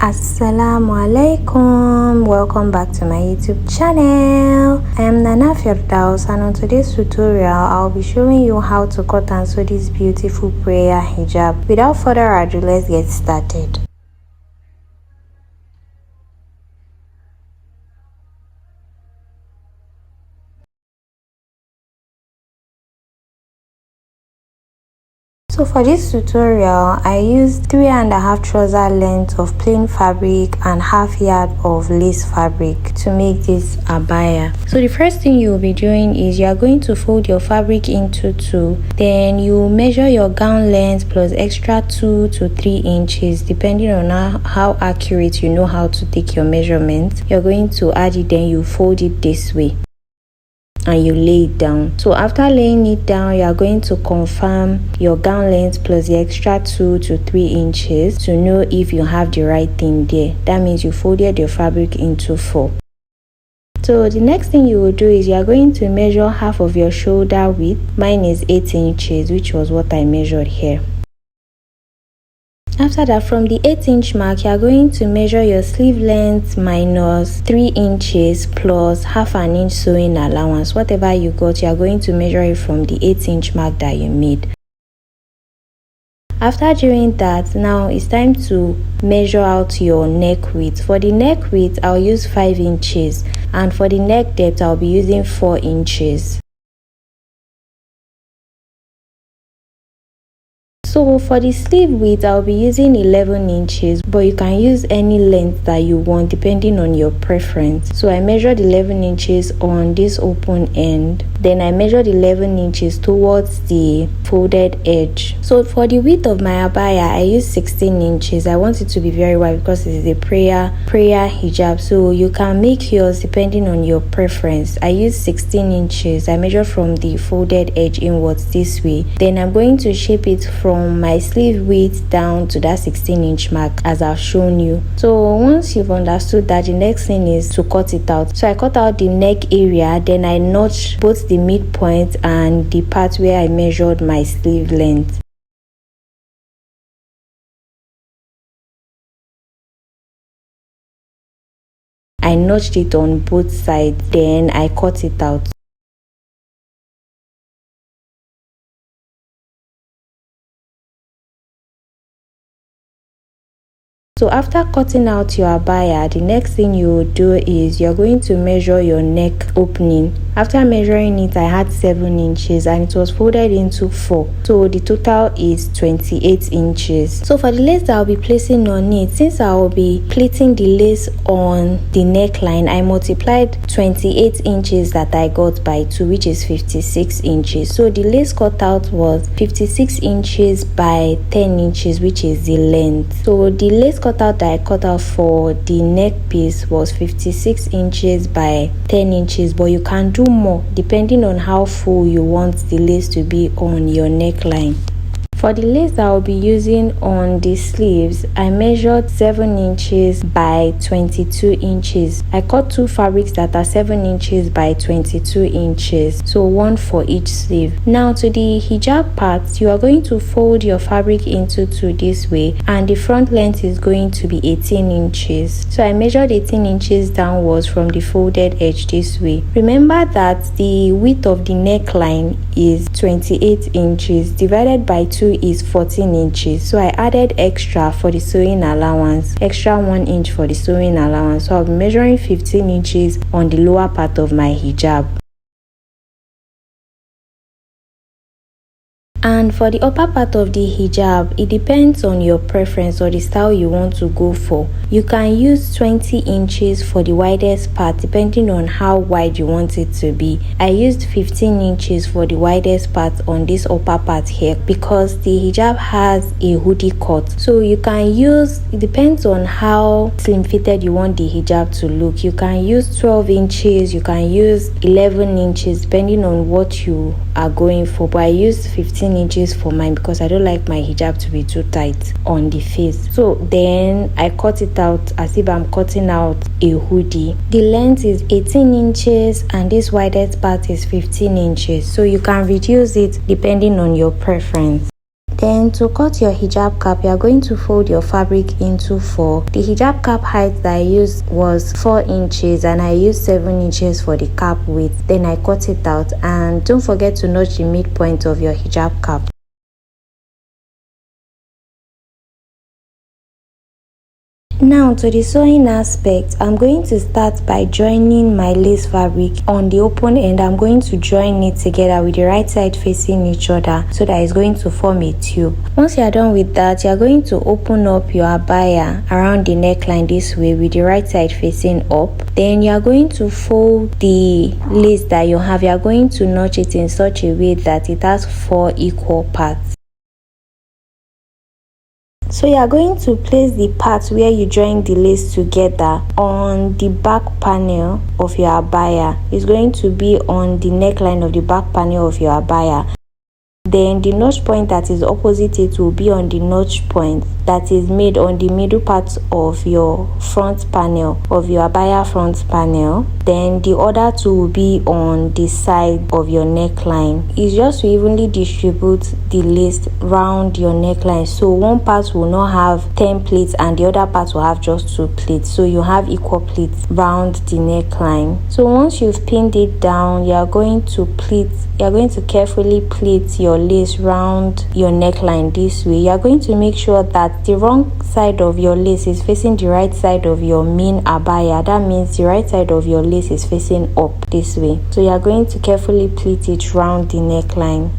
Assalamu alaikum, welcome back to my YouTube channel. I am Nana Firdaus, and on today's tutorial I'll be showing you how to cut and sew this beautiful prayer hijab. Without further ado, let's get started. So for this tutorial, I used 3.5 trouser length of plain fabric and half yard of lace fabric to make this abaya. So the first thing you will be doing is you are going to fold your fabric into two. Then you measure your gown length plus extra 2 to 3 inches depending on how accurate you know how to take your measurements. You're going to add it, then you fold it this way and you lay it down. So after laying it down, you are going to confirm your gown length plus the extra 2 to 3 inches to know if you have the right thing there. That means you folded your fabric into 4. So the next thing you will do is you are going to measure half of your shoulder width. Mine is 8 inches, which was what I measured here. After that, from the 8-inch mark, you are going to measure your sleeve length minus 3 inches plus half an inch sewing allowance. Whatever you got, you are going to measure it from the 8-inch mark that you made. After doing that, now it's time to measure out your neck width. For the neck width, I'll use 5 inches, and for the neck depth, I'll be using 4 inches. So for the sleeve width, I'll be using 11 inches, but you can use any length that you want depending on your preference. So I measured 11 inches on this open end. Then I measured 11 inches towards the folded edge. So for the width of my abaya, I used 16 inches. I want it to be very wide because it is a prayer hijab. So you can make yours depending on your preference. I used 16 inches. I measured from the folded edge inwards this way. Then I'm going to shape it from my sleeve width down to that 16-inch mark as I've shown you. So once you've understood that, the next thing is to cut it out. So I cut out the neck area, then I notched both the midpoint and the part where I measured my sleeve length. I notched it on both sides, then I cut it out. So after cutting out your abaya, the next thing you will do is you're going to measure your neck opening. After measuring it, I had 7 inches and it was folded into 4. So the total is 28 inches. So for the lace that I'll be placing on it, since I will be pleating the lace on the neckline, I multiplied 28 inches that I got by 2, which is 56 inches. So the lace cut out was 56 inches by 10 inches, which is the length. So the lace cut out that I cut out for the neck piece was 56 inches by 10 inches, but you can do more depending on how full you want the lace to be on your neckline. For the lace that I'll be using on the sleeves, I measured 7 inches by 22 inches. I cut 2 fabrics that are 7 inches by 22 inches, so one for each sleeve. Now to the hijab part, you are going to fold your fabric into 2 this way, and the front length is going to be 18 inches. So I measured 18 inches downwards from the folded edge this way. Remember that the width of the neckline is 28 inches divided by 2 is 14 inches. So I added extra for the sewing allowance, extra 1 inch for the sewing allowance. So I'll be measuring 15 inches on the lower part of my hijab. And for the upper part of the hijab, it depends on your preference or the style you want to go for. You can use 20 inches for the widest part depending on how wide you want it to be. I used 15 inches for the widest part on this upper part here because the hijab has a hoodie cut. So you can use, it depends on how slim fitted you want the hijab to look. You can use 12 inches, you can use 11 inches depending on what you are going for, but I used 15 inches for mine because I don't like my hijab to be too tight on the face. So then I cut it out as if I'm cutting out a hoodie. The length is 18 inches and this widest part is 15 inches, so you can reduce it depending on your preference. Then to cut your hijab cap, you are going to fold your fabric into 4. The hijab cap height that I used was 4 inches and I used 7 inches for the cap width. Then I cut it out, and don't forget to notch the midpoint of your hijab cap. Now to the sewing aspect, I'm going to start by joining my lace fabric on the open end. I'm going to join it together with the right side facing each other so that it's going to form a tube. Once you are done with that, you are going to open up your abaya around the neckline this way with the right side facing up. Then you are going to fold the lace that you have. You are going to notch it in such a way that it has 4 equal parts. So you are going to place the part where you join the lace together on the back panel of your abaya. It's going to be on the neckline of the back panel of your abaya. Then the notch point that is opposite it will be on the notch point that is made on the middle part of your front panel, of your abaya front panel. Then the other two will be on the side of your neckline. It's just to evenly distribute the lace round your neckline, so one part will not have 10 pleats and the other part will have just 2 pleats, so you have equal pleats round the neckline. So once you've pinned it down, you are going to carefully pleat your lace round your neckline this way. You are going to make sure that the wrong side of your lace is facing the right side of your main abaya. That means the right side of your lace is facing up this way. So you are going to carefully pleat it round the neckline.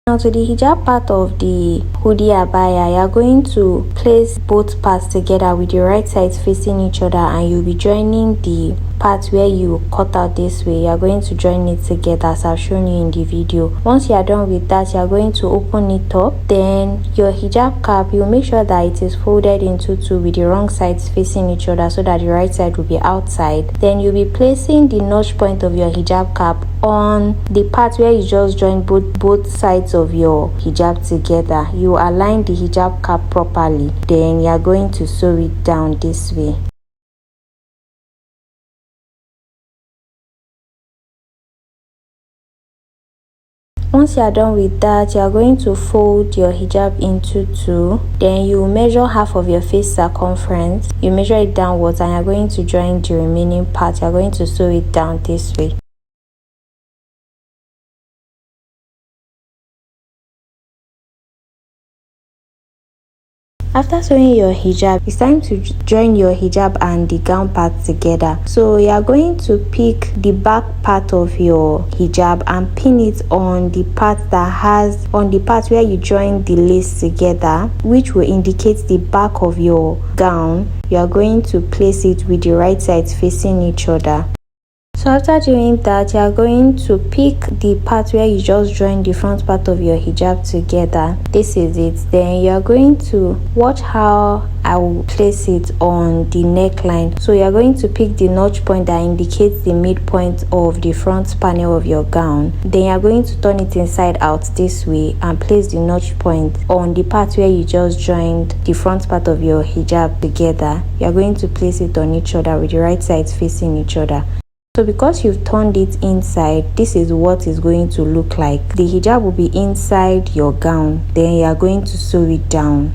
Now to the hijab part of the hoodie abaya, you are going to place both parts together with the right sides facing each other, and you'll be joining the part where you cut out this way. You are going to join it together as I've shown you in the video. Once you are done with that, you are going to open it up. Then your hijab cap, you make sure that it is folded into 2 with the wrong sides facing each other so that the right side will be outside. Then you'll be placing the notch point of your hijab cap on the part where you just joined both sides of your hijab together. You align the hijab cap properly, then you are going to sew it down this way. Once you are done with that, you are going to fold your hijab into 2. Then you measure half of your face circumference. You measure it downwards and you are going to join the remaining part. You are going to sew it down this way. After sewing your hijab, it's time to join your hijab and the gown part together. So you are going to pick the back part of your hijab and pin it on the part where you join the lace together, which will indicate the back of your gown. You are going to place it with the right sides facing each other. So after doing that, you are going to pick the part where you just joined the front part of your hijab together. This is it. Then you are going to watch how I will place it on the neckline. So you are going to pick the notch point that indicates the midpoint of the front panel of your gown. Then you are going to turn it inside out this way and place the notch point on the part where you just joined the front part of your hijab together. You are going to place it on each other with the right sides facing each other. So because you've turned it inside, this is what it's going to look like. The hijab will be inside your gown. Then you are going to sew it down.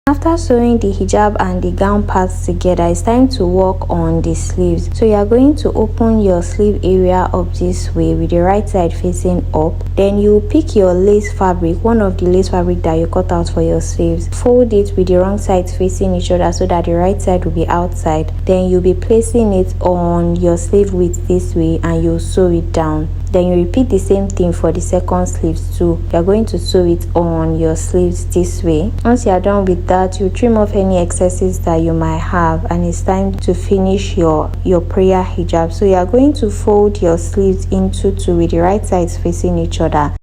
After sewing the hijab and the gown parts together, it's time to work on the sleeves. So you are going to open your sleeve area up this way with the right side facing up. Then you pick your lace fabric, one of the lace fabric that you cut out for your sleeves. Fold it with the wrong sides facing each other so that the right side will be outside. Then you'll be placing it on your sleeve width this way and you'll sew it down. Then you repeat the same thing for the second sleeves too. You're going to sew it on your sleeves this way. Once you are done with that, you trim off any excesses that you might have, and it's time to finish your prayer hijab. So you are going to fold your sleeves into two with the right sides facing each other.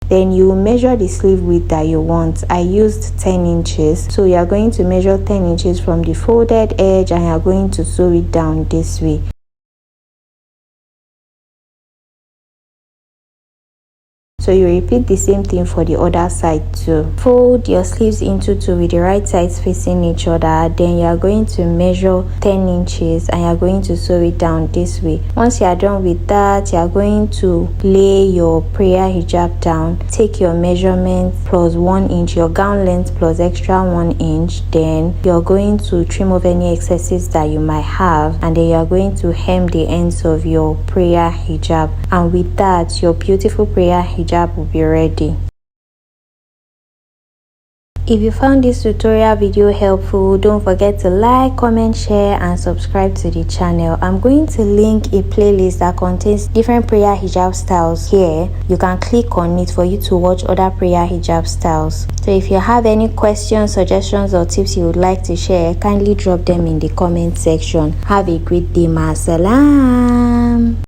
Then you measure the sleeve width that you want. I used 10 inches. So you are going to measure 10 inches from the folded edge, and you are going to sew it down this way. So you repeat the same thing for the other side too. Fold your sleeves into two with the right sides facing each other. Then you are going to measure 10 inches and you are going to sew it down this way. Once you are done with that, you are going to lay your prayer hijab down. Take your measurement plus 1 inch, your gown length plus extra 1 inch. Then you are going to trim off any excesses that you might have, and then you are going to hem the ends of your prayer hijab. And with that, your beautiful prayer hijab will be ready. If you found this tutorial video helpful, don't forget to like, comment, share and subscribe to the channel. I'm going to link a playlist that contains different prayer hijab styles here. You can click on it for you to watch other prayer hijab styles. So if you have any questions, suggestions or tips you would like to share, kindly drop them in the comment section. Have a great day. Ma salam.